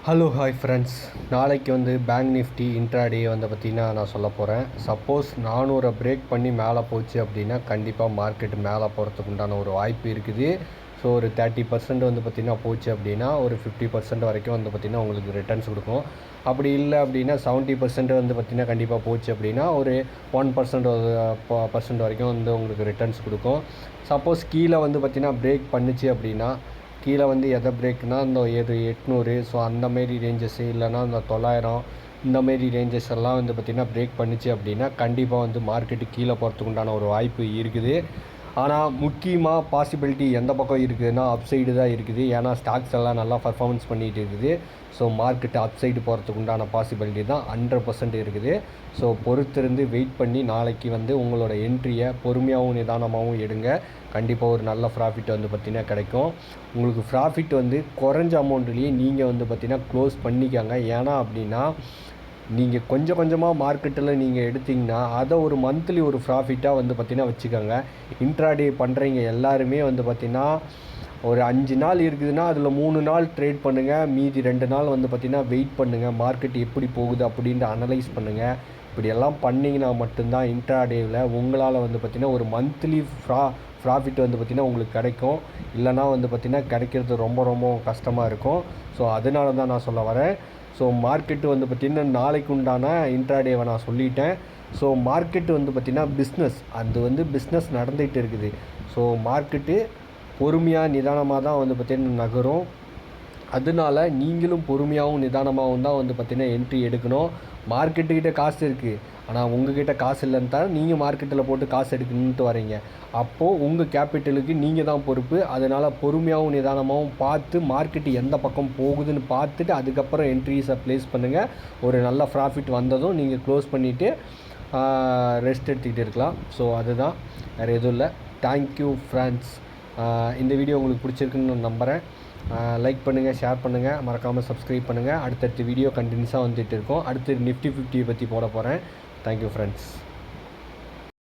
Hello hi friends, நாளைக்கு வந்து bank Nifty intraday வந்து பார்த்திங்கன்னா நான் சொல்ல போகிறேன். சப்போஸ் 400 பிரேக் பண்ணி மேலே போச்சு அப்படின்னா கண்டிப்பாக மார்க்கெட் மேலே போகிறதுக்கு உண்டான ஒரு வாய்ப்பு இருக்குது. ஸோ ஒரு 30% வந்து பார்த்திங்கன்னா போச்சு அப்படின்னா ஒரு 50% வரைக்கும் வந்து பார்த்திங்கன்னா உங்களுக்கு ரிட்டர்ன்ஸ் கொடுக்கும். அப்படி இல்லை அப்படின்னா 70% வந்து பார்த்திங்கன்னா கண்டிப்பாக போச்சு அப்படின்னா ஒரு 1% வரைக்கும் வந்து உங்களுக்கு ரிட்டர்ன்ஸ் கொடுக்கும். சப்போஸ் கீழே வந்து பார்த்திங்கன்னா பிரேக் பண்ணுச்சு அப்படின்னா கீழே வந்து எதை பிரேக்னா இந்த 800, ஸோ அந்தமாரி ரேஞ்சஸ்ஸு இல்லைனா இந்த 900 இந்தமாரி ரேஞ்சஸ் எல்லாம் வந்து பார்த்திங்கன்னா பிரேக் பண்ணிச்சு அப்படின்னா கண்டிப்பாக வந்து மார்க்கெட்டு கீழே போகிறதுக்கு உண்டான ஒரு வாய்ப்பு இருக்குது. ஆனால் முக்கியமாக பாசிபிலிட்டி எந்த பக்கம் இருக்குதுன்னா அப்சைடு தான் இருக்குது. ஏன்னா ஸ்டாக்ஸ் எல்லாம் நல்லா பர்ஃபார்மன்ஸ் பண்ணிகிட்டு இருக்குது. ஸோ மார்க்கெட்டு அப்சைடு போகிறதுக்கு உண்டான பாசிபிலிட்டி தான் 100% இருக்குது. ஸோ பொறுத்திருந்து வெயிட் பண்ணி நாளைக்கு வந்து உங்களோட என்ட்ரியை பொறுமையாகவும் நிதானமாகவும் எடுங்க. கண்டிப்பாக ஒரு நல்ல ப்ராஃபிட் வந்து பார்த்திங்கன்னா கிடைக்கும். உங்களுக்கு ப்ராஃபிட் வந்து குறைஞ்ச அமௌண்ட்லேயே நீங்கள் வந்து பார்த்திங்கன்னா க்ளோஸ் பண்ணிக்கோங்க. ஏன்னா அப்படின்னா நீங்கள் கொஞ்சம் கொஞ்சமாக மார்க்கெட்டில் நீங்கள் எடுத்திங்கன்னா அதை ஒரு மந்த்லி ஒரு ப்ராஃபிட்டாக வந்து பார்த்திங்கன்னா வச்சுக்கோங்க. இன்ட்ராடே பண்ணுறீங்க எல்லாருமே வந்து பார்த்திங்கன்னா ஒரு 5 நாள் இருக்குதுன்னா அதில் 3 நாள் ட்ரேட் பண்ணுங்கள், மீதி 2 நாள் வந்து பார்த்திங்கன்னா வெயிட் பண்ணுங்கள், மார்க்கெட் எப்படி போகுது அப்படின்ட்டு அனலைஸ் பண்ணுங்கள். இப்படியெல்லாம் பண்ணிங்கன்னா மட்டும்தான் இன்ட்ராடேவில் உங்களால் வந்து பார்த்திங்கன்னா ஒரு மந்த்லி ப்ராஃபிட் வந்து பார்த்திங்கன்னா உங்களுக்கு கிடைக்கும். இல்லைனா வந்து பார்த்திங்கன்னா கிடைக்கிறது ரொம்ப ரொம்ப கஷ்டமாக இருக்கும். ஸோ அதனால தான் நான் சொல்ல வரேன். ஸோ மார்க்கெட்டு வந்து பார்த்திங்கன்னா நாளைக்கு உண்டான இன்ட்ராடேவை நான் சொல்லிட்டேன். ஸோ மார்க்கெட்டு வந்து பார்த்திங்கன்னா பிஸ்னஸ் அது வந்து பிஸ்னஸ் நடந்துகிட்டு இருக்குது. ஸோ மார்க்கெட்டு பொறுமையாக நிதானமாக தான் வந்து பார்த்திங்கன்னா நகரும். அதனால நீங்களும் பொறுமையாகவும் நிதானமாகவும் தான் வந்து பார்த்திங்கன்னா என்ட்ரி எடுக்கணும். மார்க்கெட்டுக்கிட்ட காசு இருக்குது, ஆனால் உங்கள்கிட்ட காசு இல்லைன்னு தான் நீங்கள் மார்க்கெட்டில் போட்டு காசு எடுக்கணுன்ட்டு வரீங்க. அப்போது உங்கள் கேபிட்டலுக்கு நீங்கள் தான் பொறுப்பு. அதனால் பொறுமையாகவும் நிதானமாகவும் பார்த்து மார்க்கெட்டு எந்த பக்கம் போகுதுன்னு பார்த்துட்டு அதுக்கப்புறம் என்ட்ரிஸை ப்ளேஸ் பண்ணுங்கள். ஒரு நல்ல ப்ராஃபிட் வந்ததும் நீங்கள் க்ளோஸ் பண்ணிவிட்டு ரெஸ்ட் எடுத்துக்கிட்டு இருக்கலாம். ஸோ அதுதான், வேறு எதுவும் இல்லை. Thank you friends. இந்த வீடியோ உங்களுக்கு பிடிச்சிருக்குன்னு நான் நம்புகிறேன். லைக் பண்ணுங்கள், ஷேர் பண்ணுங்கள், மறக்காமல் சப்ஸ்கிரைப் பண்ணுங்கள். அடுத்தடுத்த வீடியோ கண்டினியூஸாக வந்துட்டு இருக்கோம். அடுத்து நிஃப்டி 50 பற்றி போட போகிறேன். Thank you friends.